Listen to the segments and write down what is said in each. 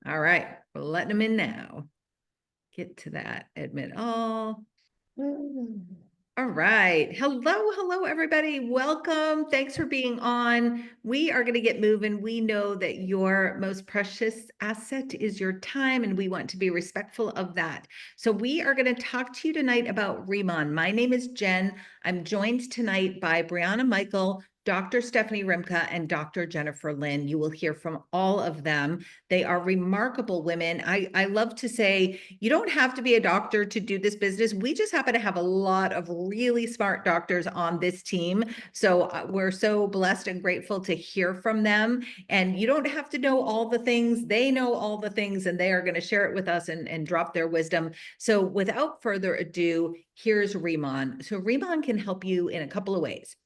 All right, we're letting them in now. Get to that, admit all. All right. Hello, everybody. Welcome. Thanks for being on. We are going to get moving. We know that your most precious asset is your time, and we want to be respectful of that. So we are going to talk to you tonight about Riman. My name is Jen. I'm joined tonight by Breanna Michel, Dr. Stephanie Rimka, and Dr. Jennifer Lynn. You will hear from all of them. They are remarkable women. I love to say you don't have to be a doctor to do this business. We just happen to have a lot of really smart doctors on this team. So we're so blessed and grateful to hear from them. And you don't have to know all the things. They know all the things, and they are going to share it with us and drop their wisdom. So without further ado, here's Riman. So Riman can help you in a couple of ways.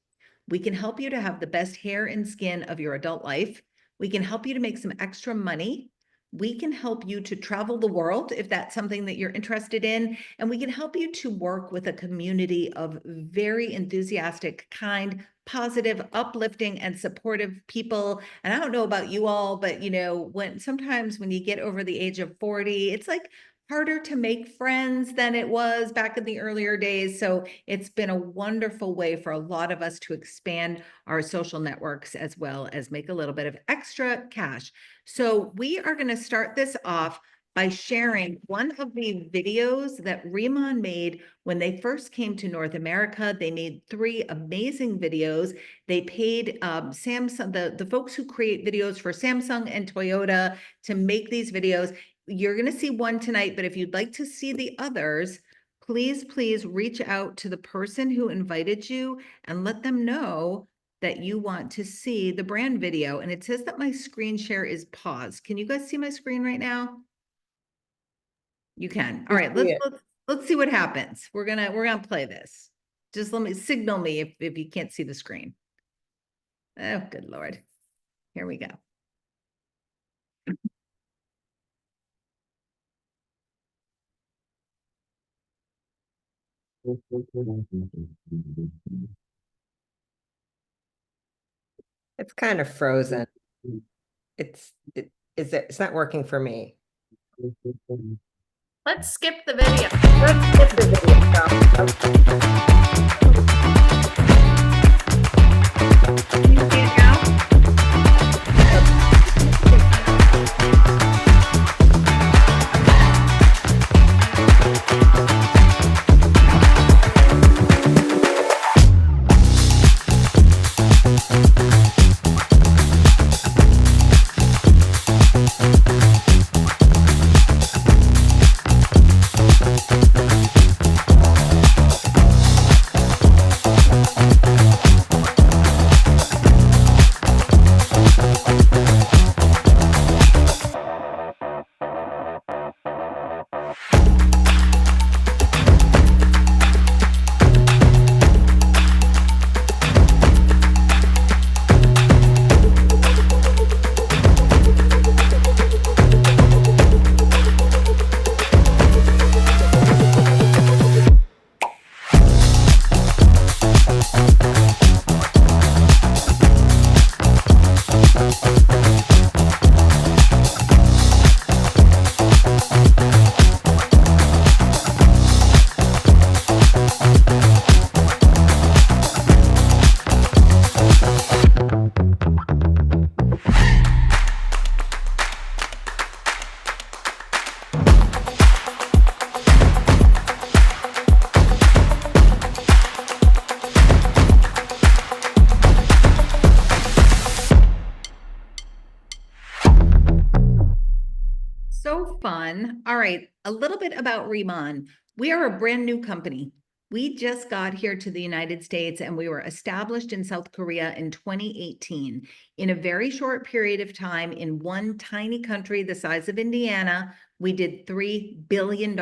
We can help you to have the best hair and skin of your adult life. We can help you to make some extra money. We can help you to travel the world if that's something that you're interested in. And we can help you to work with a community of very enthusiastic, kind, positive, uplifting, and supportive people. And I don't know about you all, but sometimes when you get over the age of 40, it's like harder to make friends than it was back in the earlier days. So it's been a wonderful way for a lot of us to expand our social networks as well as make a little bit of extra cash. So we are going to start this off by sharing one of the videos that Riman made when they first came to North America. They made 3 amazing videos. They paid Samsung, the folks who create videos for Samsung and Toyota, to make these videos. You're going to see one tonight, but if you'd like to see the others, please reach out to the person who invited you and let them know that you want to see the brand video. And it says that my screen share is paused. Can you guys see my screen right now? You can. All right, let's see what happens. We're gonna play this. Just signal me if you can't see the screen. Oh, good Lord. Here we go. It's kind of frozen. It's not working for me. Let's skip the video. Let's skip the video. Can you see it now? So fun. All right, a little bit about Riman. We are a brand new company. We just got here to the United States and we were established in South Korea in 2018. In a very short period of time, in one tiny country the size of Indiana, we did $3 billion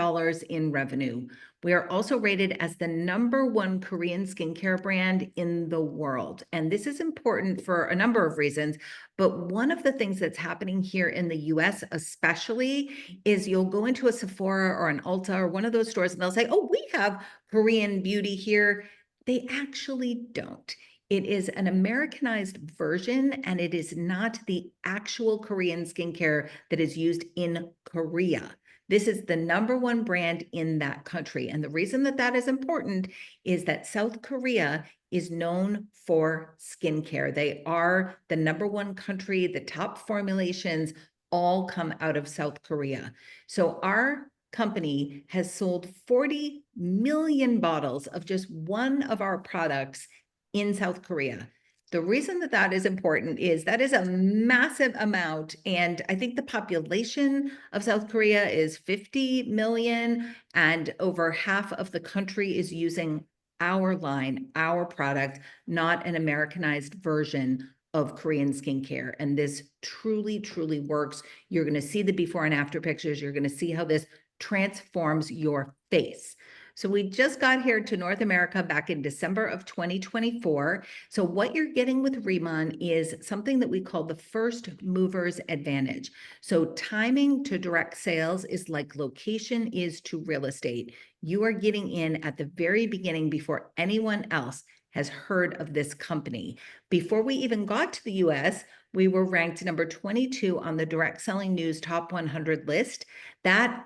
in revenue. We are also rated as the #1 Korean skincare brand in the world. And this is important for a number of reasons. But one of the things that's happening here in the US, especially, is you'll go into a Sephora or an Ulta or one of those stores and they'll say, oh, we have Korean beauty here. They actually don't. It is an Americanized version, and it is not the actual Korean skincare that is used in Korea. This is the #1 brand in that country. And the reason that that is important is that South Korea is known for skincare. They are the #1 country. The top formulations all come out of South Korea. So our company has sold 40 million bottles of just one of our products in South Korea. The reason that that is important is that is a massive amount. And I think the population of South Korea is 50 million, and over half of the country is using our line, our product, not an Americanized version of Korean skincare. And this truly, truly works. You're going to see the before and after pictures. You're going to see how this transforms your face. So we just got here to North America back in December of 2024. So what you're getting with Riman is something that we call the first mover's advantage. So timing to direct sales is like location is to real estate. You are getting in at the very beginning before anyone else has heard of this company. Before we even got to the US, we were ranked number 22 on the Direct Selling News Top 100 list. That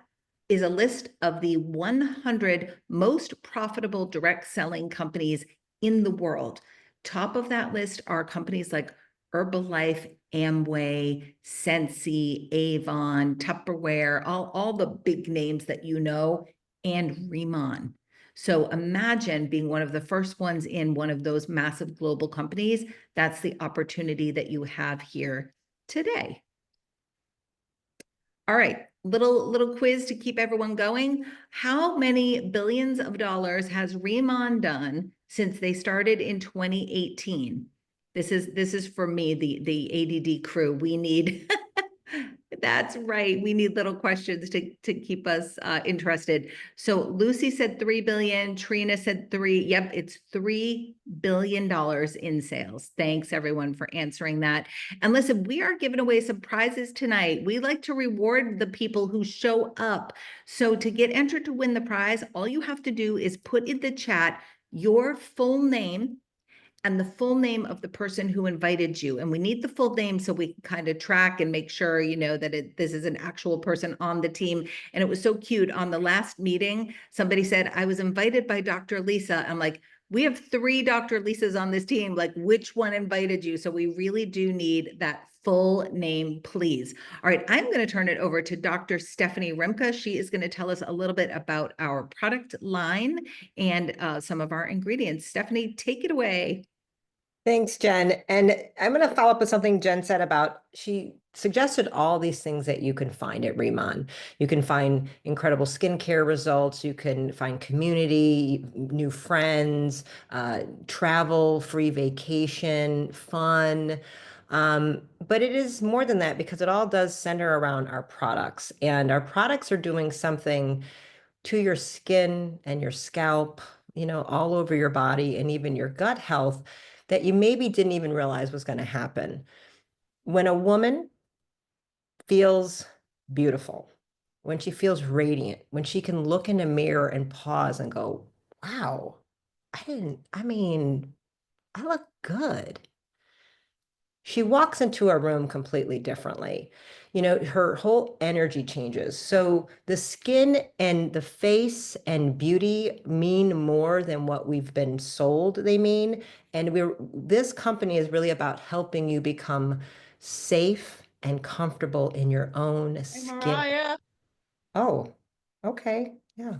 is a list of the 100 most profitable direct selling companies in the world. Top of that list are companies like Herbalife, Amway, Sensi, Avon, Tupperware, all the big names that you know, and Riman. So imagine being one of the first ones in one of those massive global companies. That's the opportunity that you have here today. All right, little quiz to keep everyone going. How many billions of dollars has Riman done since they started in 2018? This is for me, the ADD crew. We need that's right. We need little questions to keep us interested. So Lucy said 3 billion, Trina said 3. Yep, it's $3 billion in sales. Thanks everyone for answering that. And listen, we are giving away some prizes tonight. We like to reward the people who show up. So to get entered to win the prize, all you have to do is put in the chat your full name and the full name of the person who invited you. And we need the full name so we can kind of track and make sure, you know, that this is an actual person on the team. And it was so cute. On the last meeting, somebody said, I was invited by Dr. Lisa. I'm like, we have 3 Dr. Lisas on this team. Like, which one invited you? So we really do need that full name, please. All right, I'm going to turn it over to Dr. Stephanie Rimka. She is going to tell us a little bit about our product line and some of our ingredients. Stephanie, take it away. Thanks, Jen. And I'm going to follow up with something Jen said about, she suggested all these things that you can find at Riman. You can find incredible skincare results. You can find community, new friends, travel, free vacation, fun. But it is more than that because it all does center around our products. And our products are doing something to your skin and your scalp, you know, all over your body and even your gut health that you maybe didn't even realize was going to happen. When a woman feels beautiful, when she feels radiant, when she can look in a mirror and pause and go, wow, I mean, I look good. She walks into a room completely differently. You know, her whole energy changes. So the skin and the face and beauty mean more than what we've been sold they mean. And this company is really about helping you become safe and comfortable in your own Hey, skin. Mariah. Oh, okay. Yeah.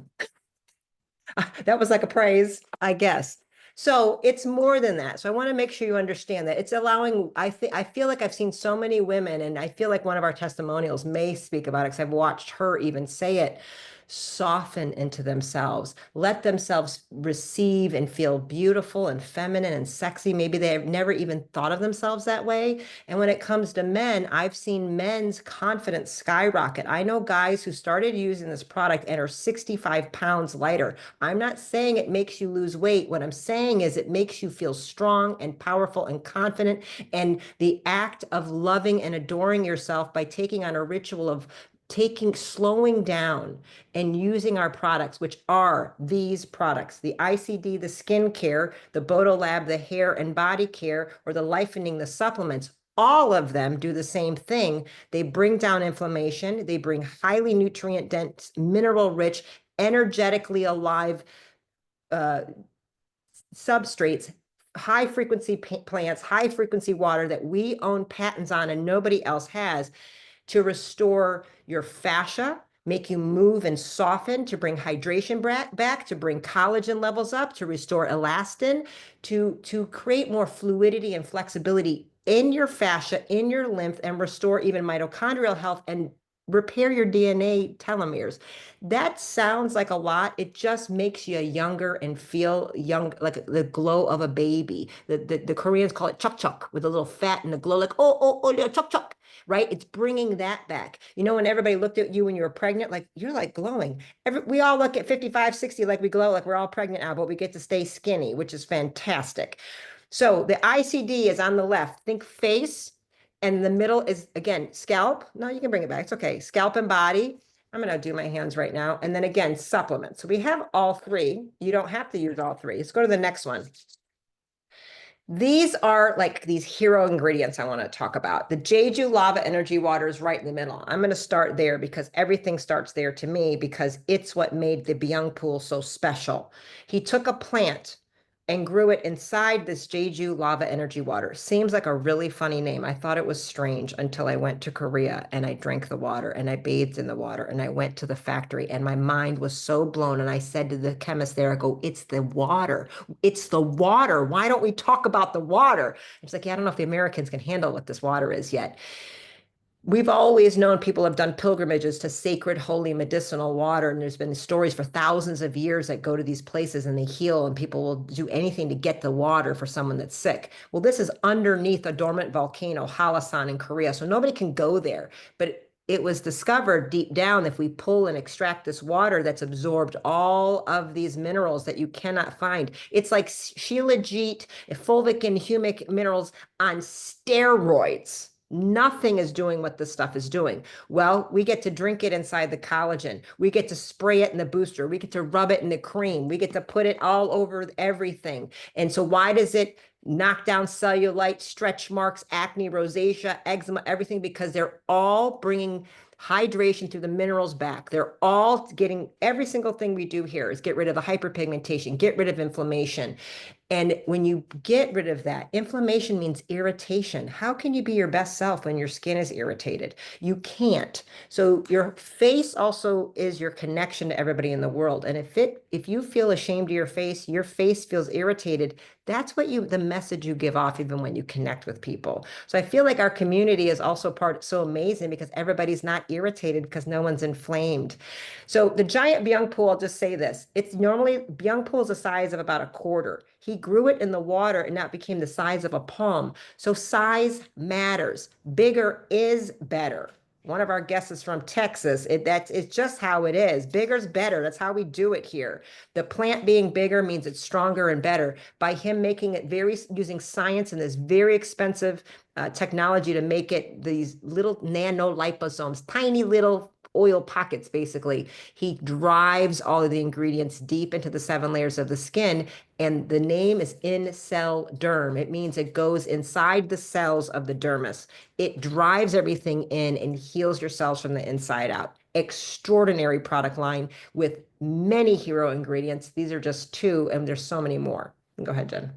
That was like a praise, I guess. So it's more than that. So I want to make sure you understand that it's allowing, I feel like I've seen so many women, and I feel like one of our testimonials may speak about it because I've watched her even say it, soften into themselves, let themselves receive and feel beautiful and feminine and sexy. Maybe they have never even thought of themselves that way. And when it comes to men, I've seen men's confidence skyrocket. I know guys who started using this product and are 65 pounds lighter. I'm not saying it makes you lose weight. What I'm saying is it makes you feel strong and powerful and confident. And the act of loving and adoring yourself by taking on a ritual of slowing down and using our products, which are these products, the ICD, the skincare, the Bodo Lab, the hair and body care, or the Lifening, the supplements, all of them do the same thing. They bring down inflammation. They bring highly nutrient dense, mineral rich, energetically alive uh, substrates, high frequency plants, high frequency water that we own patents on and nobody else has, to restore your fascia, make you move and soften, to bring hydration back, to bring collagen levels up, to restore elastin, to create more fluidity and flexibility in your fascia, in your lymph, and restore even mitochondrial health and repair your DNA telomeres. That sounds like a lot. It just makes you younger and feel young, like the glow of a baby. The Koreans call it chuk chuk, with a little fat and the glow, like, oh, yeah, chuk chuk, right? It's bringing that back. You know, when everybody looked at you when you were pregnant, like, you're like glowing. We all look at 55, 60, like we glow, like we're all pregnant now, but we get to stay skinny, which is fantastic. So the ICD is on the left. Think face, and the middle is, again, scalp. No, you can bring it back. It's okay. Scalp and body. I'm going to do my hands right now. And then again, supplements. So we have all three. You don't have to use all three. Let's go to the next one. These are like these hero ingredients I want to talk about. The Jeju Lava Energy Water is right in the middle. I'm going to start there because everything starts there to me, because it's what made the Byung Pool so special. He took a plant and grew it inside this Jeju Lava Energy Water. Seems like a really funny name. I thought it was strange until I went to Korea and I drank the water and I bathed in the water and I went to the factory and my mind was so blown. And I said to the chemist there, I go, it's the water. It's the water. Why don't we talk about the water? It's like, yeah, I don't know if the Americans can handle what this water is yet. We've always known people have done pilgrimages to sacred, holy, medicinal water. And there's been stories for thousands of years that go to these places and they heal, and people will do anything to get the water for someone that's sick. Well, this is underneath a dormant volcano, Halasan in Korea. So nobody can go there. But it was discovered deep down, if we pull and extract this water that's absorbed all of these minerals that you cannot find. It's like shilajit, fulvic and humic minerals on steroids. Nothing is doing what this stuff is doing. Well, we get to drink it inside the collagen. We get to spray it in the booster. We get to rub it in the cream. We get to put it all over everything. And so why does it knock down cellulite, stretch marks, acne, rosacea, eczema, everything? Because they're all bringing hydration through the minerals back. They're all getting, every single thing we do here is get rid of the hyperpigmentation, get rid of inflammation. And when you get rid of that, inflammation means irritation. How can you be your best self when your skin is irritated? You can't. So your face also is your connection to everybody in the world. And if you feel ashamed of your face feels irritated, that's what the message you give off even when you connect with people. So I feel like our community is also so amazing because everybody's not irritated because no one's inflamed. So the giant Byung Pool, I'll just say this. It's normally, Byung Pool is the size of about a quarter. He grew it in the water and now it became the size of a palm. So size matters. Bigger is better. One of our guests is from Texas. It's just how it is. Bigger's better. That's how we do it here. The plant being bigger means it's stronger and better. By him making it using science and this very expensive technology to make it these little nano liposomes, tiny little oil pockets, basically. He drives all of the ingredients deep into the 7 layers of the skin. And the name is in-cell derm. It means it goes inside the cells of the dermis. It drives everything in and heals your cells from the inside out. Extraordinary product line with many hero ingredients. These are just 2, and there's so many more. Go ahead, Jen.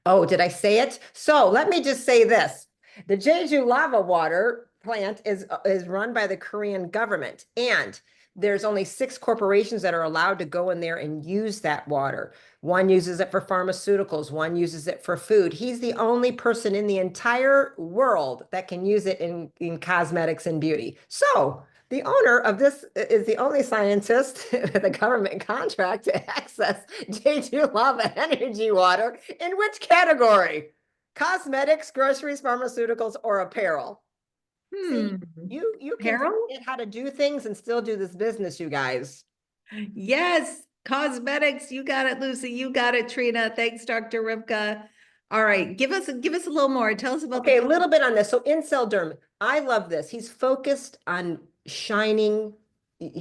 Oh, did I say it? So let me just say this. The Jeju lava water plant is run by the Korean government, and there's only 6 corporations that are allowed to go in there and use that water. One uses it for pharmaceuticals, one uses it for food. He's the only person in the entire world that can use it in cosmetics and beauty. So the owner of this is the only scientist with a government contract to access J2 lava energy water. In which category? Cosmetics, groceries, pharmaceuticals, or apparel? See, you can Apparel? forget how to do things and still do this business, you guys. Yes, cosmetics. You got it, Lucy. You got it, Trina. Thanks, Dr. Rimka. All right, give us a little more. Tell us about the. Okay, a little bit on this. So incel derm, I love this. He's focused on shining,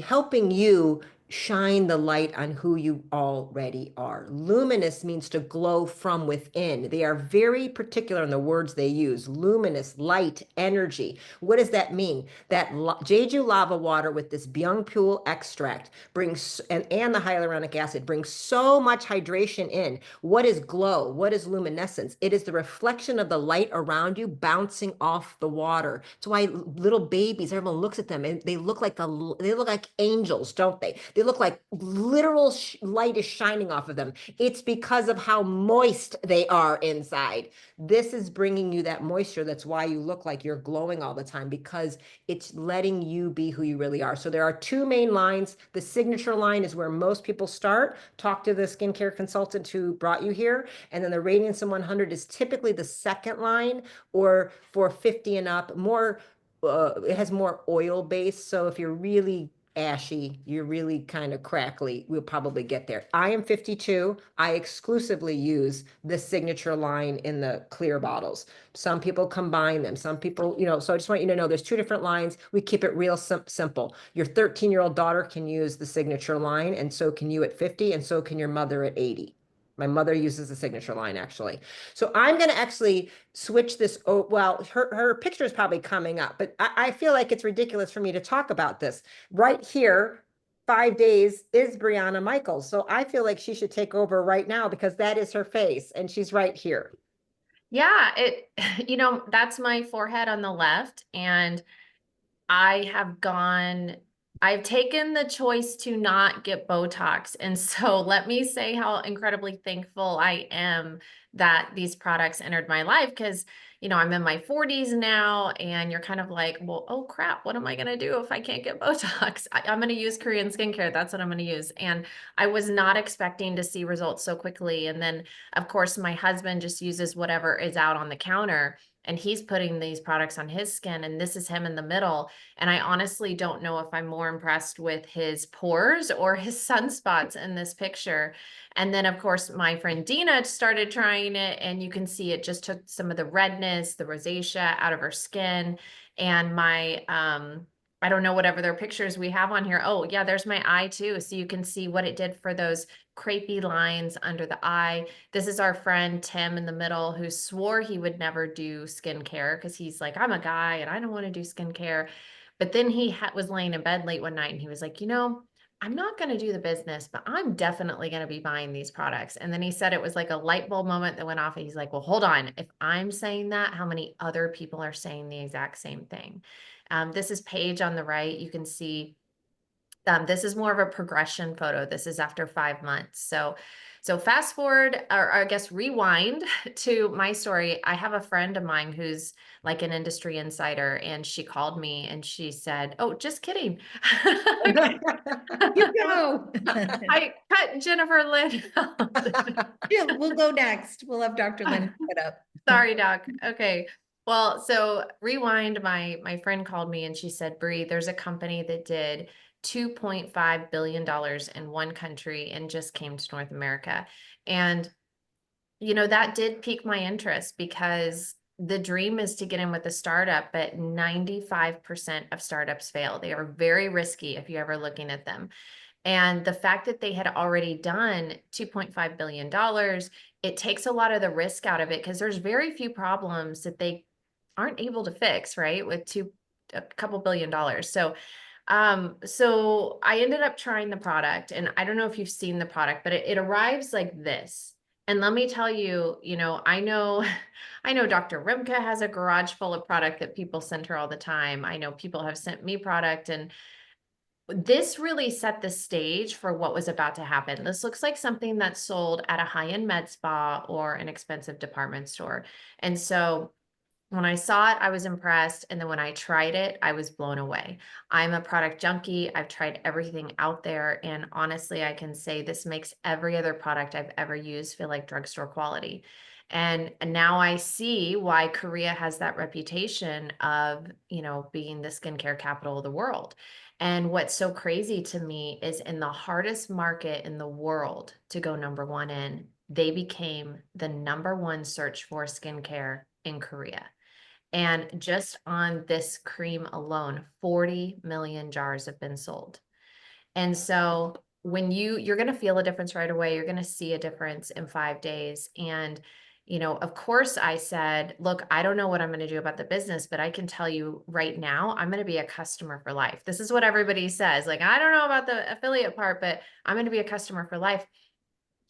helping you shine the light on who you already are. Luminous means to glow from within. They are very particular in the words they use. Luminous, light, energy. What does that mean? That Jeju lava water with this Byungpul extract brings, and the hyaluronic acid brings so much hydration in. What is glow? What is luminescence? It is the reflection of the light around you bouncing off the water. That's why little babies, everyone looks at them and they look like they look like angels, don't they? They look like literal light is shining off of them. It's because of how moist they are inside. This is bringing you that moisture. That's why you look like you're glowing all the time, because it's letting you be who you really are. So there are two main lines. The signature line is where most people start. Talk to the skincare consultant who brought you here. And then the Radiance 100 is typically the second line, or for 50 and up, more, it has more oil base. So if you're really ashy, you're really kind of crackly, we'll probably get there. I am 52. I exclusively use the signature line in the clear bottles. Some people combine them. Some people, so I just want you to know there's two different lines. We keep it real simple. Your 13-year-old daughter can use the signature line, and so can you at 50, and so can your mother at 80. My mother uses the signature line, actually. So I'm going to actually switch this. Oh, well, her picture is probably coming up, but I feel like it's ridiculous for me to talk about this. Right here, 5 days is Breanna Michel. So I feel like she should take over right now because that is her face and she's right here. Yeah, that's my forehead on the left. And I've taken the choice to not get Botox. And so let me say how incredibly thankful I am that these products entered my life, because, I'm in my 40s now, and you're kind of like, well, oh crap, what am I going to do if I can't get Botox? I'm going to use Korean skincare. That's what I'm going to use. And I was not expecting to see results so quickly. And then, of course, my husband just uses whatever is out on the counter, and he's putting these products on his skin, and this is him in the middle. And I honestly don't know if I'm more impressed with his pores or his sunspots in this picture. And then, of course, my friend Dina started trying it, and you can see it just took some of the redness, the rosacea out of her skin. And I don't know whatever their pictures we have on here. Oh, yeah, there's my eye too. So you can see what it did for those crepey lines under the eye. This is our friend Tim in the middle, who swore he would never do skincare because he's like, I'm a guy and I don't want to do skincare. But then he was laying in bed late one night and he was like, I'm not going to do the business, but I'm definitely going to be buying these products. And then he said it was like a light bulb moment that went off. And he's like, well, hold on. If I'm saying that, how many other people are saying the exact same thing? This is Paige on the right. You can see this is more of a progression photo. This is after 5 months. So fast forward, or I guess rewind to my story. I have a friend of mine who's like an industry insider, and she called me and she said, "Oh, just kidding." You go. I cut Jennifer Lynn out. Yeah, we'll go next. We'll have Dr. Lynn pick it up. Sorry, Doc. Okay. Well, so rewind, my friend called me and she said, Bree, there's a company that did $2.5 billion in one country and just came to North America. And, that did pique my interest, because the dream is to get in with a startup, but 95% of startups fail. They are very risky if you're ever looking at them. And the fact that they had already done $2.5 billion, it takes a lot of the risk out of it, because there's very few problems that they aren't able to fix, right? With a couple $1 billion. So I ended up trying the product, and I don't know if you've seen the product, but it arrives like this. And let me tell you, I know, I know Dr. Rimka has a garage full of product that people send her all the time. I know people have sent me product, and this really set the stage for what was about to happen. This looks like something that's sold at a high-end med spa or an expensive department store. And so when I saw it, I was impressed. And then when I tried it, I was blown away. I'm a product junkie. I've tried everything out there. And honestly, I can say this makes every other product I've ever used feel like drugstore quality. And now I see why Korea has that reputation of, being the skincare capital of the world. And what's so crazy to me is, in the hardest market in the world to go number one in, they became the #1 search for skincare in Korea. And just on this cream alone, 40 million jars have been sold. And so when you're going to feel a difference right away, you're going to see a difference in 5 days. And, of course I said, look, I don't know what I'm going to do about the business, but I can tell you right now, I'm going to be a customer for life. This is what everybody says. Like, I don't know about the affiliate part, but I'm going to be a customer for life.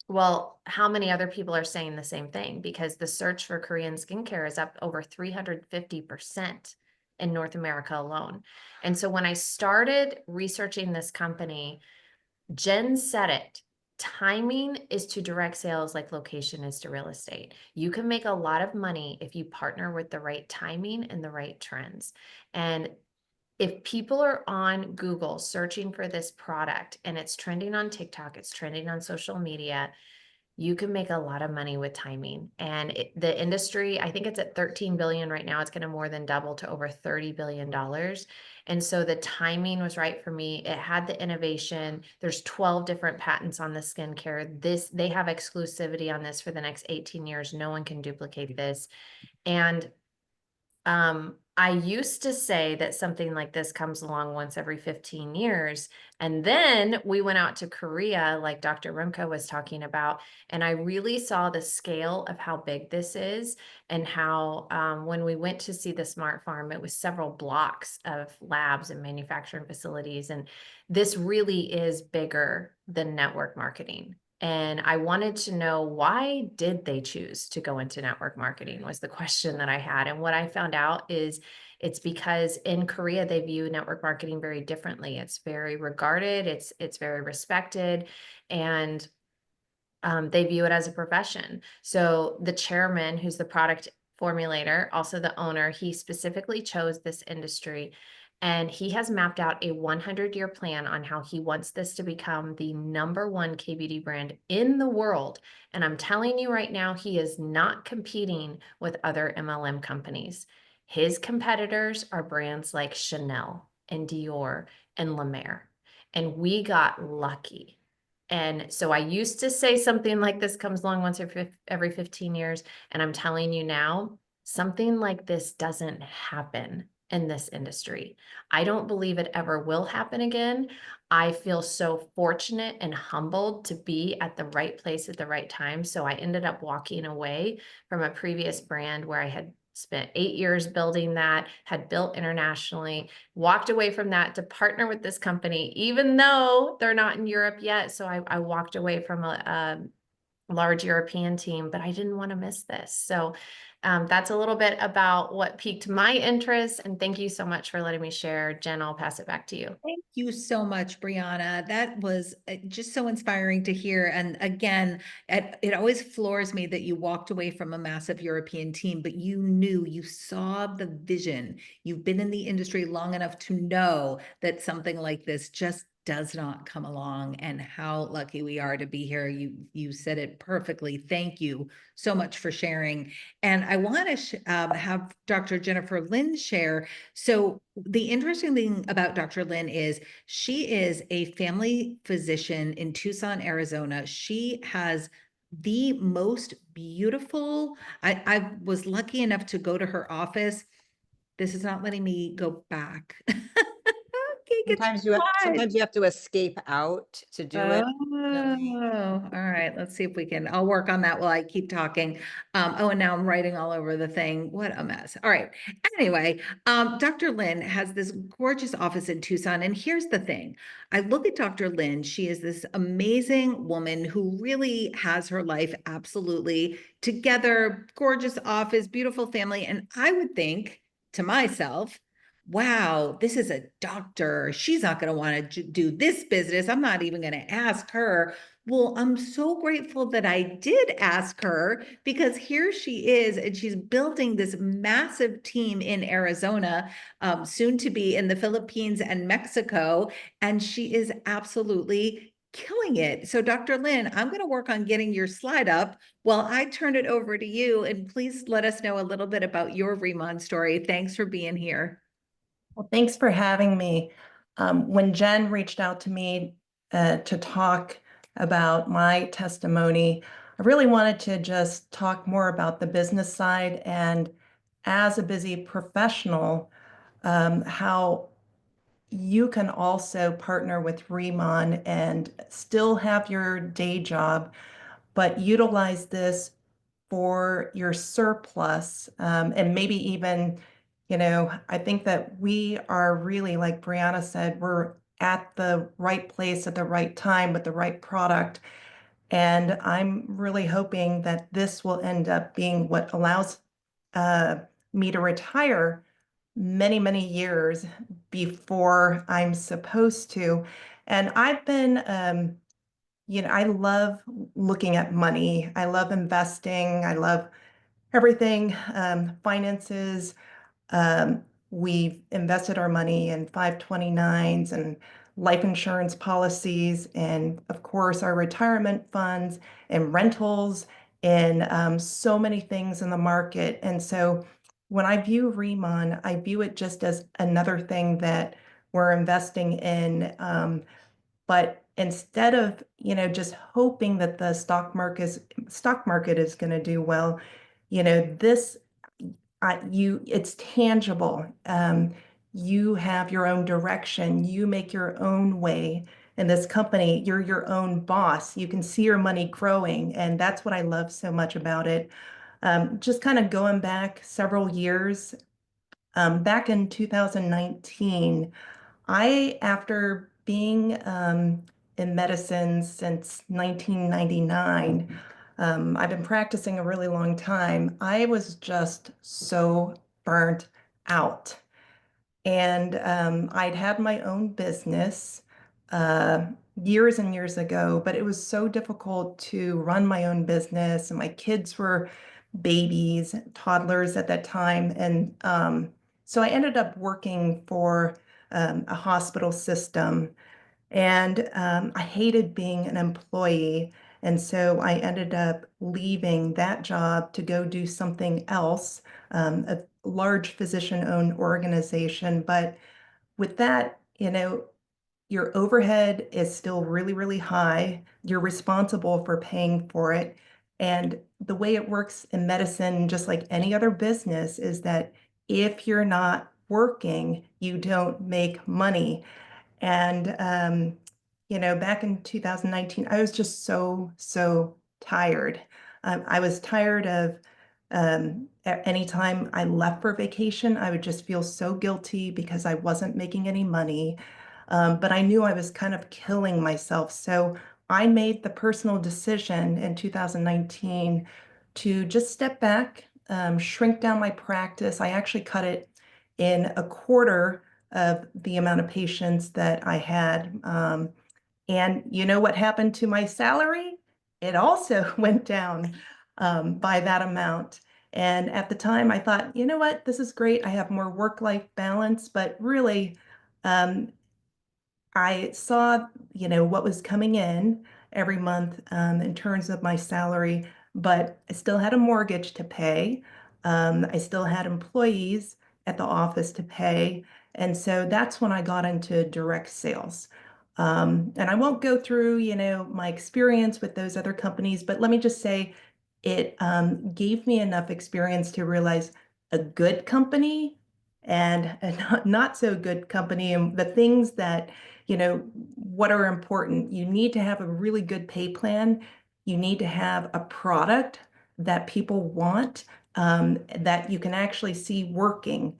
Well, how many other people are saying the same thing? Because the search for Korean skincare is up over 350% in North America alone. And so when I started researching this company, Jen said it. Timing is to direct sales like location is to real estate. You can make a lot of money if you partner with the right timing and the right trends. And if people are on Google searching for this product and it's trending on TikTok, it's trending on social media, you can make a lot of money with timing. And the industry, I think it's at 13 billion right now. It's going to more than double to over $30 billion. And so the timing was right for me. It had the innovation. There's 12 different patents on the skincare. They have exclusivity on this for the next 18 years. No one can duplicate this. And I used to say that something like this comes along once every 15 years. And then we went out to Korea, like Dr. Rimka was talking about, and I really saw the scale of how big this is and how when we went to see the smart farm, it was several blocks of labs and manufacturing facilities. And this really is bigger than network marketing. And I wanted to know, why did they choose to go into network marketing was the question that I had. And what I found out is it's because in Korea, they view network marketing very differently. It's very regarded, it's very respected, and they view it as a profession. So the chairman, who's the product formulator, also the owner, he specifically chose this industry. And he has mapped out a 100-year plan on how he wants this to become the #1 K-beauty brand in the world. And I'm telling you right now, he is not competing with other MLM companies. His competitors are brands like Chanel and Dior and La Mer. And we got lucky. And so I used to say something like this comes along once every 15 years. And I'm telling you now, something like this doesn't happen in this industry. I don't believe it ever will happen again. I feel so fortunate and humbled to be at the right place at the right time. So I ended up walking away from a previous brand where I had spent 8 years building that, had built internationally, walked away from that to partner with this company, even though they're not in Europe yet. So I walked away from a large European team, but I didn't want to miss this. So that's a little bit about what piqued my interest. And thank you so much for letting me share. Jen, I'll pass it back to you. Thank you so much, Breanna. That was just so inspiring to hear. And again, it always floors me that you walked away from a massive European team, but you saw the vision. You've been in the industry long enough to know that something like this just does not come along, and how lucky we are to be here. You said it perfectly. Thank you so much for sharing. And I want to have Dr. Jennifer Lynn share. So the interesting thing about Dr. Lynn is she is a family physician in Tucson, Arizona. She has the most beautiful, I was lucky enough to go to her office. This is not letting me go back. Okay, Sometimes you have to escape out to do it. Oh, all right. Let's see if we can, I'll work on that while I keep talking. Oh, and now I'm writing all over the thing. What a mess. All right. Anyway, Dr. Lynn has this gorgeous office in Tucson. And here's the thing. I look at Dr. Lynn. She is this amazing woman who really has her life absolutely together, gorgeous office, beautiful family. And I would think to myself, wow, this is a doctor. She's not going to want to do this business. I'm not even going to ask her. Well, I'm so grateful that I did ask her, because here she is, and she's building this massive team in Arizona, soon to be in the Philippines and Mexico. And she is absolutely killing it. So, Dr. Lynn, I'm going to work on getting your slide up while I turn it over to you. And please let us know a little bit about your Riman story. Thanks for being here. Well, thanks for having me. When Jen reached out to me to talk about my testimony, I really wanted to just talk more about the business side and as a busy professional, how you can also partner with Riman and still have your day job, but utilize this for your surplus. And maybe even, I think that we are really, like Breanna said, we're at the right place at the right time with the right product. And I'm really hoping that this will end up being what allows uh, me to retire many, many years before I'm supposed to. And I've been, I love looking at money. I love investing. I love everything, finances. Um, we've invested our money in 529s and life insurance policies, and of course, our retirement funds and rentals, and so many things in the market. And so when I view Reman, I view it just as another thing that we're investing in. But instead of, just hoping that the stock market is going to do well, this it's tangible. You have your own direction. You make your own way in this company. You're your own boss. You can see your money growing, and that's what I love so much about it. Just kind of going back several years, back in 2019, after being in medicine since 1999, I've been practicing a really long time. I was just so burnt out. And I'd had my own business uh, years and years ago, but it was so difficult to run my own business. And my kids were babies, toddlers at that time. And so I ended up working for a hospital system. And I hated being an employee. And so I ended up leaving that job to go do something else, a large physician-owned organization. But with that, your overhead is still really, really high. You're responsible for paying for it. And the way it works in medicine, just like any other business, is that if you're not working, you don't make money. And, back in 2019, I was just so, so tired. I was tired of anytime I left for vacation, I would just feel so guilty because I wasn't making any money. But I knew I was kind of killing myself. So I made the personal decision in 2019 to just step back, shrink down my practice. I actually cut it in a quarter of the amount of patients that I had. And you know what happened to my salary? It also went down by that amount. And at the time, I thought, you know what, this is great. I have more work-life balance, but really, um, I saw, what was coming in every month in terms of my salary, but I still had a mortgage to pay. I still had employees at the office to pay. And so that's when I got into direct sales. And I won't go through, my experience with those other companies, but let me just say it gave me enough experience to realize a good company and a not so good company, and the things that what are important. You need to have a really good pay plan. You need to have a product that people want, that you can actually see working.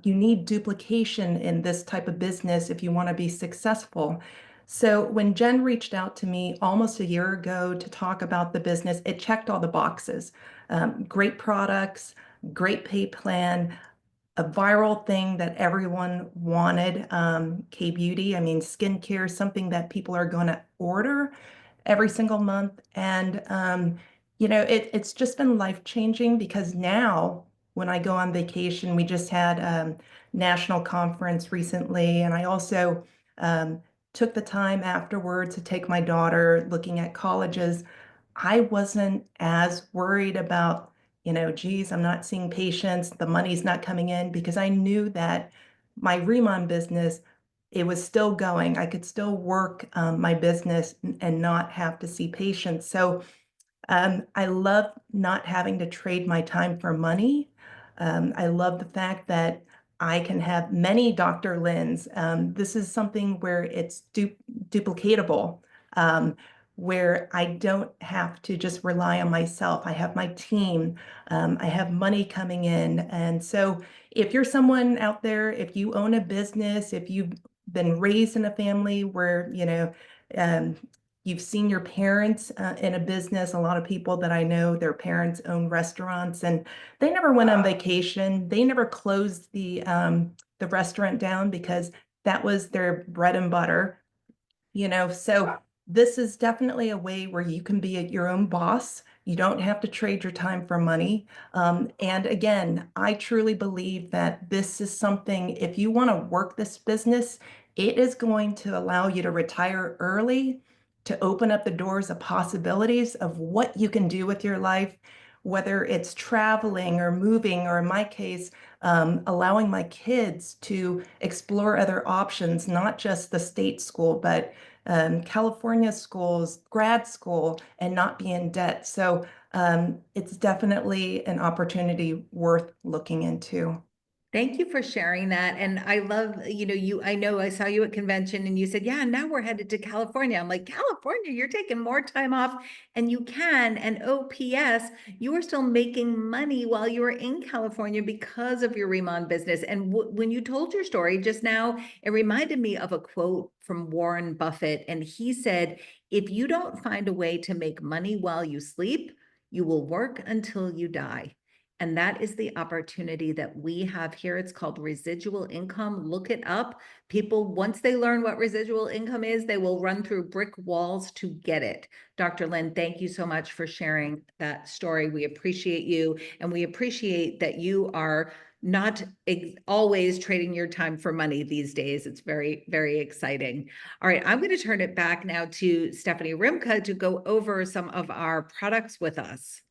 You need duplication in this type of business if you want to be successful. So when Jen reached out to me almost a year ago to talk about the business, it checked all the boxes. Great products, great pay plan, a viral thing that everyone wanted, K-beauty. I mean, skincare is something that people are going to order every single month. And, it's just been life-changing because now when I go on vacation, we just had national conference recently, and I also um, took the time afterward to take my daughter looking at colleges. I wasn't as worried about, geez, I'm not seeing patients, the money's not coming in, because I knew that my Remon business, it was still going. I could still work my business and not have to see patients. So I love not having to trade my time for money. I love the fact that I can have many Dr. Lynn's. This is something where it's duplicatable, where I don't have to just rely on myself. I have my team. I have money coming in. And so if you're someone out there, if you own a business, if you've been raised in a family where, um, you've seen your parents in a business. A lot of people that I know, their parents own restaurants, and they never went on vacation. They never closed the restaurant down because that was their bread and butter. So this is definitely a way where you can be your own boss. You don't have to trade your time for money. And again, I truly believe that this is something, if you want to work this business, it is going to allow you to retire early, to open up the doors of possibilities of what you can do with your life, whether it's traveling or moving, or in my case, allowing my kids to explore other options, not just the state school, but California schools, grad school, and not be in debt. So it's definitely an opportunity worth looking into. Thank you for sharing that. And I love, I know I saw you at convention and you said, yeah, now we're headed to California. I'm like, California, you're taking more time off and you can. And OPS, you are still making money while you were in California because of your Riman business. And when you told your story just now, it reminded me of a quote from Warren Buffett. And he said, if you don't find a way to make money while you sleep, you will work until you die. And that is the opportunity that we have here. It's called residual income. Look it up. People, once they learn what residual income is, they will run through brick walls to get it. Dr. Lynn, thank you so much for sharing that story. We appreciate you, and we appreciate that you are not always trading your time for money these days. It's very, very exciting. All right, I'm going to turn it back now to Stephanie Rimka to go over some of our products with us.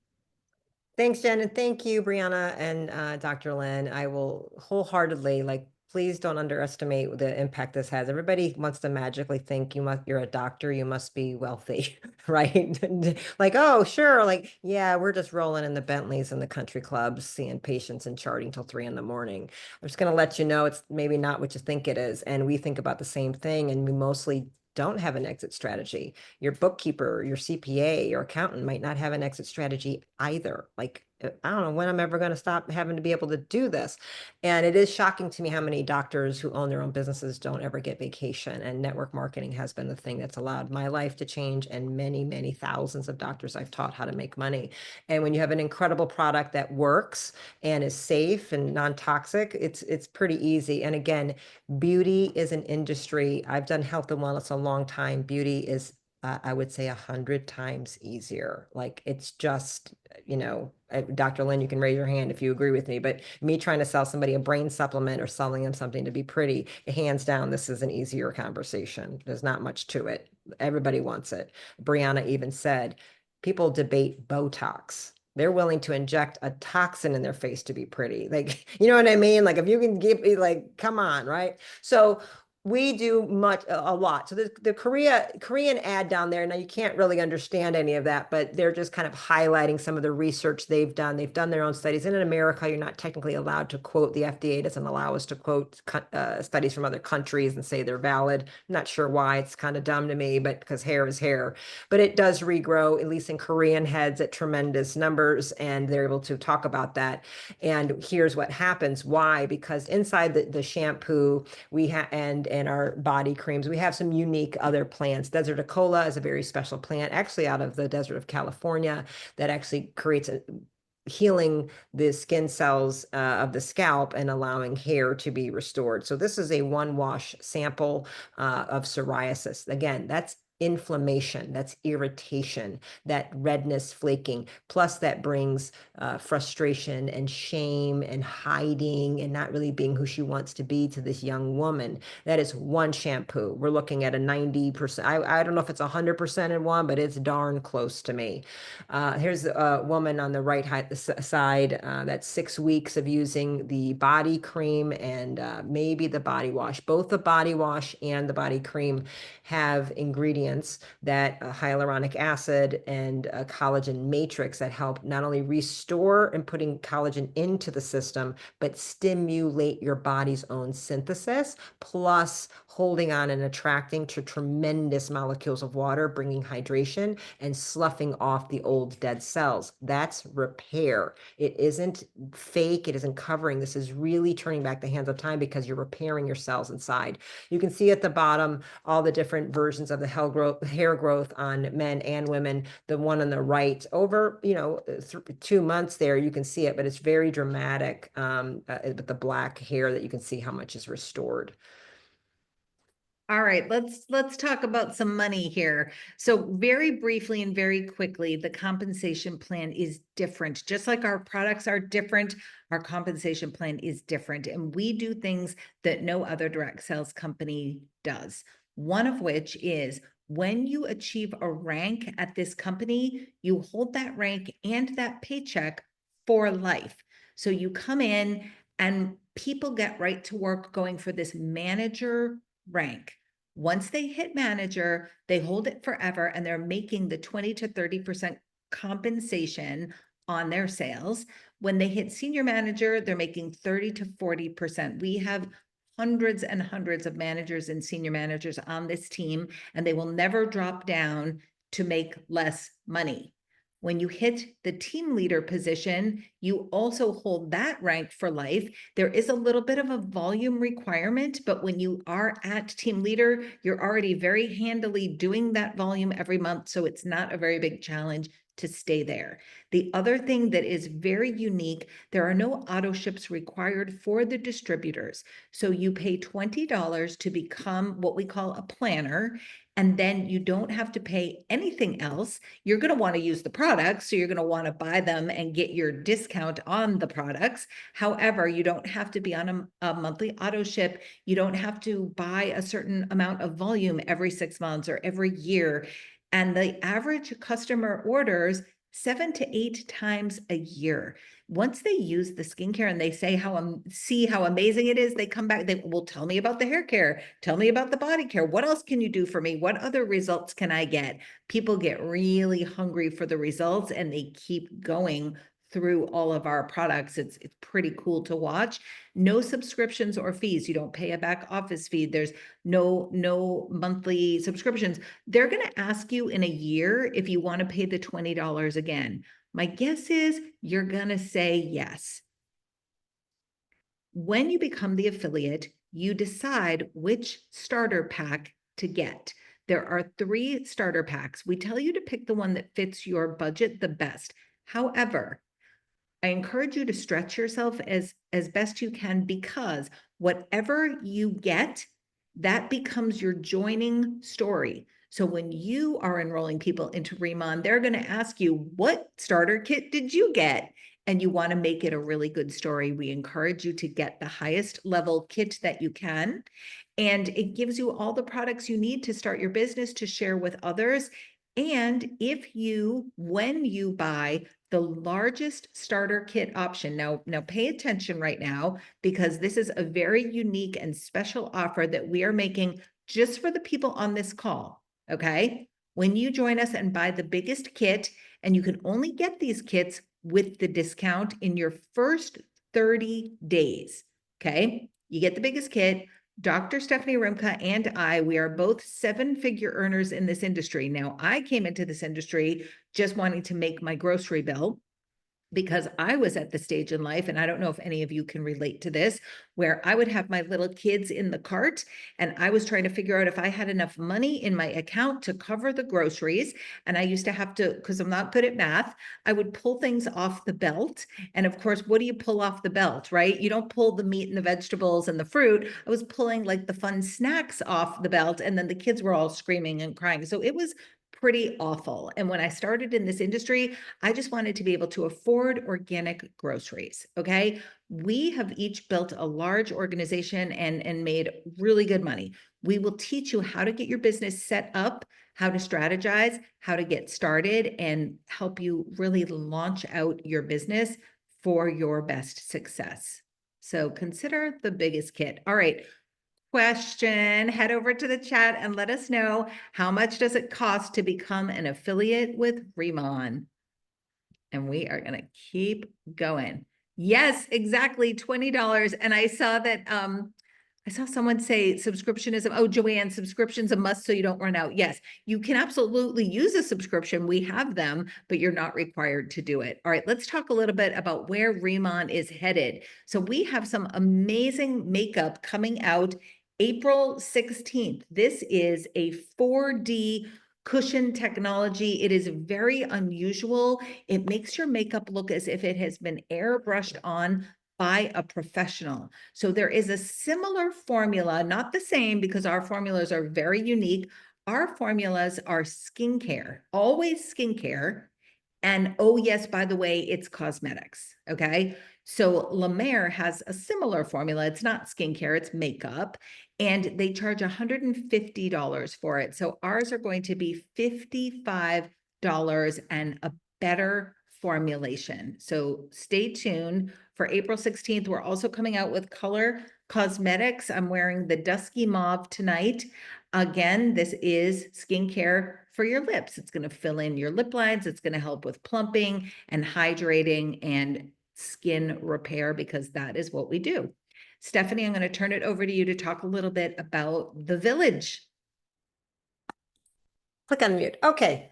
Thanks, Jen, and thank you, Breanna and Dr. Lynn. I will wholeheartedly, please don't underestimate the impact this has. Everybody wants to magically think you're a doctor, you must be wealthy, right? Like, oh, sure, yeah, we're just rolling in the Bentleys and the country clubs, seeing patients and charting till 3 a.m. I'm just going to let you know it's maybe not what you think it is. And we think about the same thing, and we mostly don't have an exit strategy. Your bookkeeper, your CPA, your accountant might not have an exit strategy either. I don't know when I'm ever going to stop having to be able to do this. And it is shocking to me how many doctors who own their own businesses don't ever get vacation. And network marketing has been the thing that's allowed my life to change, and many, many thousands of doctors I've taught how to make money. And when you have an incredible product that works and is safe and non-toxic, it's pretty easy. And again, beauty is an industry. I've done health and wellness a long time. Beauty is, I would say, 100 times easier. It's just, Dr. Lynn, you can raise your hand if you agree with me, but me trying to sell somebody a brain supplement or selling them something to be pretty, hands down, this is an easier conversation. There's not much to it. Everybody wants it. Breanna even said, people debate Botox. They're willing to inject a toxin in their face to be pretty. You know what I mean? If you can give me, come on, right? So we do a lot. So the Korean ad down there, now you can't really understand any of that, but they're just kind of highlighting some of the research they've done. They've done their own studies. And in America, you're not technically allowed to quote, the FDA doesn't allow us to quote studies from other countries and say they're valid. I'm not sure why. It's kind of dumb to me, but because hair is hair. But it does regrow, at least in Korean heads, at tremendous numbers, and they're able to talk about that. And here's what happens. Why? Because inside the shampoo, we have and our body creams, we have some unique other plants. Desert Acola is a very special plant, actually out of the desert of California, that actually creates healing the skin cells of the scalp and allowing hair to be restored. So this is a one wash sample of psoriasis. Again, that's inflammation, that's irritation, that redness, flaking, plus that brings frustration and shame and hiding and not really being who she wants to be to this young woman. That is one shampoo. We're looking at a 90%. I don't know if it's 100% in one, but it's darn close to me. Here's a woman on the right side. That's 6 weeks of using the body cream and maybe the body wash. Both the body wash and the body cream have ingredients ingredients that hyaluronic acid and collagen matrix that help not only restore and putting collagen into the system, but stimulate your body's own synthesis, plus holding on and attracting to tremendous molecules of water, bringing hydration and sloughing off the old dead cells. That's repair. It isn't fake. It isn't covering. This is really turning back the hands of time because you're repairing your cells inside. You can see at the bottom all the different versions of the hair growth on men and women. The one on the right, over 2 months there, you can see it, but it's very dramatic with the black hair that you can see how much is restored. All right, let's talk about some money here. So very briefly and very quickly, the compensation plan is different. Just like our products are different, our compensation plan is different. And we do things that no other direct sales company does. One of which is when you achieve a rank at this company, you hold that rank and that paycheck for life. So you come in and people get right to work going for this manager rank. Once they hit manager, they hold it forever and they're making the 20 to 30% compensation on their sales. When they hit senior manager, they're making 30 to 40%. We have hundreds and hundreds of managers and senior managers on this team, and they will never drop down to make less money. When you hit the team leader position, you also hold that rank for life. There is a little bit of a volume requirement, but when you are at team leader, you're already very handily doing that volume every month. So it's not a very big challenge to stay there. The other thing that is very unique, there are no auto ships required for the distributors. So you pay $20 to become what we call a planner, and then you don't have to pay anything else. You're going to want to use the products, so you're going to want to buy them and get your discount on the products. However, you don't have to be on a monthly auto ship. You don't have to buy a certain amount of volume every 6 months or every year. And the average customer orders 7 to 8 times a year. Once they use the skincare and they say see how amazing it is, they come back, they will tell me about the hair care, tell me about the body care. What else can you do for me? What other results can I get? People get really hungry for the results and they keep going through all of our products. It's pretty cool to watch. No subscriptions or fees. You don't pay a back office fee. There's no monthly subscriptions. They're going to ask you in a year if you want to pay the $20 again. My guess is you're going to say yes. When you become the affiliate, you decide which starter pack to get. There are 3 starter packs. We tell you to pick the one that fits your budget the best. However, I encourage you to stretch yourself as best you can, because whatever you get, that becomes your joining story. So when you are enrolling people into Riman, they're going to ask you, what starter kit did you get? And you want to make it a really good story. We encourage you to get the highest level kit that you can. And it gives you all the products you need to start your business, to share with others. And when you buy the largest starter kit option, now pay attention right now, because this is a very unique and special offer that we are making just for the people on this call, okay? When you join us and buy the biggest kit, and you can only get these kits with the discount in your first 30 days, okay? You get the biggest kit. Dr. Stephanie Rimka and we are both 7-figure earners in this industry. Now, I came into this industry just wanting to make my grocery bill, because I was at the stage in life, and I don't know if any of you can relate to this, where I would have my little kids in the cart and I was trying to figure out if I had enough money in my account to cover the groceries. And I used to have to, because I'm not good at math, I would pull things off the belt. And of course, what do you pull off the belt, right? You don't pull the meat and the vegetables and the fruit. I was pulling like the fun snacks off the belt, and then the kids were all screaming and crying. So it was pretty awful. And when I started in this industry, I just wanted to be able to afford organic groceries. Okay. We have each built a large organization and made really good money. We will teach you how to get your business set up, how to strategize, how to get started, and help you really launch out your business for your best success. So consider the biggest kit. All right. question, head over to the chat and let us know how much does it cost to become an affiliate with Riman? And we are going to keep going. Yes, exactly, $20. And I saw that I saw someone say subscription is, oh, Joanne, subscription's a must so you don't run out. Yes, you can absolutely use a subscription. We have them, but you're not required to do it. All right, let's talk a little bit about where Riman is headed. So we have some amazing makeup coming out April 16th. This is a 4D cushion technology. It is very unusual. It makes your makeup look as if it has been airbrushed on by a professional. So there is a similar formula, not the same because our formulas are very unique. Our formulas are skincare, always skincare. And oh yes, by the way, it's cosmetics, okay? So La Mer has a similar formula. It's not skincare, it's makeup, and they charge $150 for it. So ours are going to be $55 and a better formulation. So stay tuned for April 16th. We're also coming out with color cosmetics. I'm wearing the dusky mauve tonight. Again, this is skincare for your lips. It's going to fill in your lip lines. It's going to help with plumping and hydrating and skin repair because that is what we do. Stephanie, I'm going to turn it over to you to talk a little bit about the village. Click on mute. Okay.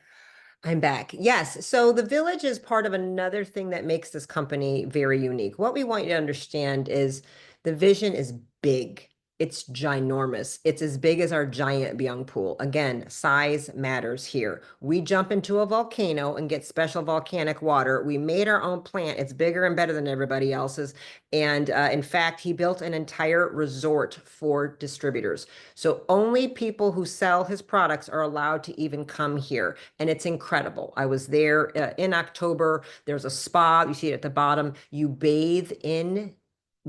I'm back. Yes. So the village is part of another thing that makes this company very unique. What we want you to understand is the vision is big. It's ginormous. It's as big as our giant Byung pool. Again, size matters here. We jump into a volcano and get special volcanic water. We made our own plant. It's bigger and better than everybody else's. And in fact, he built an entire resort for distributors. So only people who sell his products are allowed to even come here. And it's incredible. I was there in October. There's a spa. You see it at the bottom. You bathe in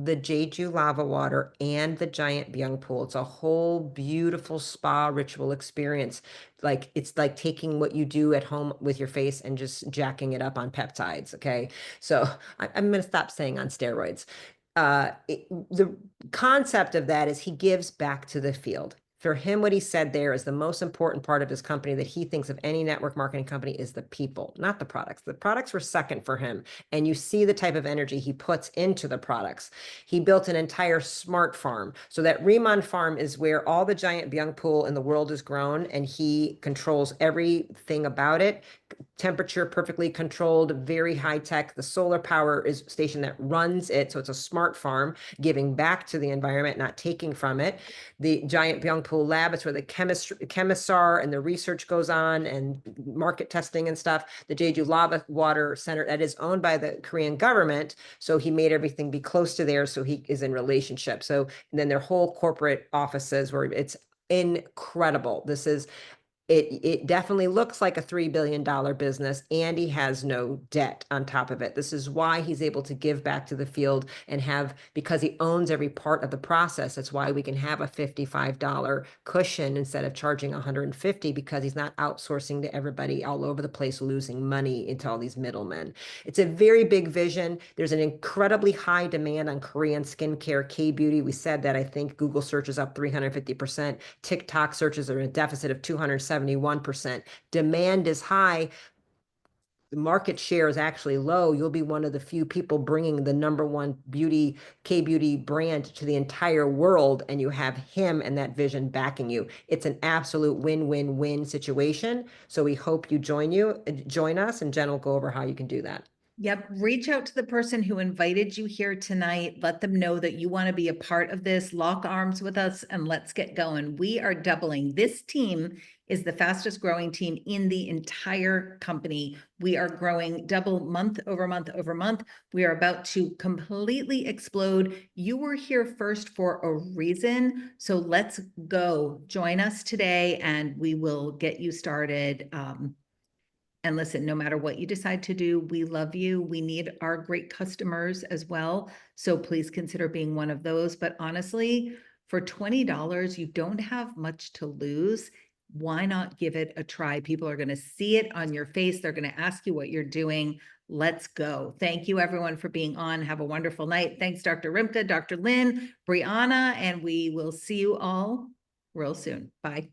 the Jeju lava water and the giant Byung pool. It's a whole beautiful spa ritual experience. Like it's like taking what you do at home with your face and just jacking it up on peptides. Okay. So I'm going to stop saying on steroids. The concept of that is he gives back to the field. For him, what he said there is the most important part of his company that he thinks of any network marketing company is the people, not the products. The products were second for him. And you see the type of energy he puts into the products. He built an entire smart farm. So that Riman farm is where all the giant Byung pool in the world is grown, and he controls everything about it. Temperature perfectly controlled, very high tech. The solar power is station that runs it. So it's a smart farm, giving back to the environment, not taking from it. The giant Byung pool lab, it's where the chemists are and the research goes on and market testing and stuff. The Jeju Lava Water Center, that is owned by the Korean government. So he made everything be close to there. So he is in relationship. So, and then their whole corporate offices where it's incredible. This is, it definitely looks like a $3 billion business, and he has no debt on top of it. This is why he's able to give back to the field and have, because he owns every part of the process. That's why we can have a $55 cushion instead of charging $150, because he's not outsourcing to everybody all over the place, losing money into all these middlemen. It's a very big vision. There's an incredibly high demand on Korean skincare, K-beauty. We said that. I think Google searches up 350%. TikTok searches are in a deficit of 271%. Demand is high. The market share is actually low. You'll be one of the few people bringing the #1 beauty, K-beauty brand to the entire world, and you have him and that vision backing you. It's an absolute win-win-win situation. So we hope you join us, and Jen will go over how you can do that. Yep. Reach out to the person who invited you here tonight. Let them know that you want to be a part of this. Lock arms with us and let's get going. We are doubling. This team is the fastest growing team in the entire company. We are growing double month over month over month. We are about to completely explode. You were here first for a reason. So let's go. Join us today and we will get you started. And listen, no matter what you decide to do, we love you. We need our great customers as well. So please consider being one of those. But honestly, for $20, you don't have much to lose. why not give it a try? People are going to see it on your face. They're going to ask you what you're doing. Let's go. Thank you everyone for being on. Have a wonderful night. Thanks, Dr. Rimka, Dr. Lynn, Breanna, and we will see you all real soon. Bye.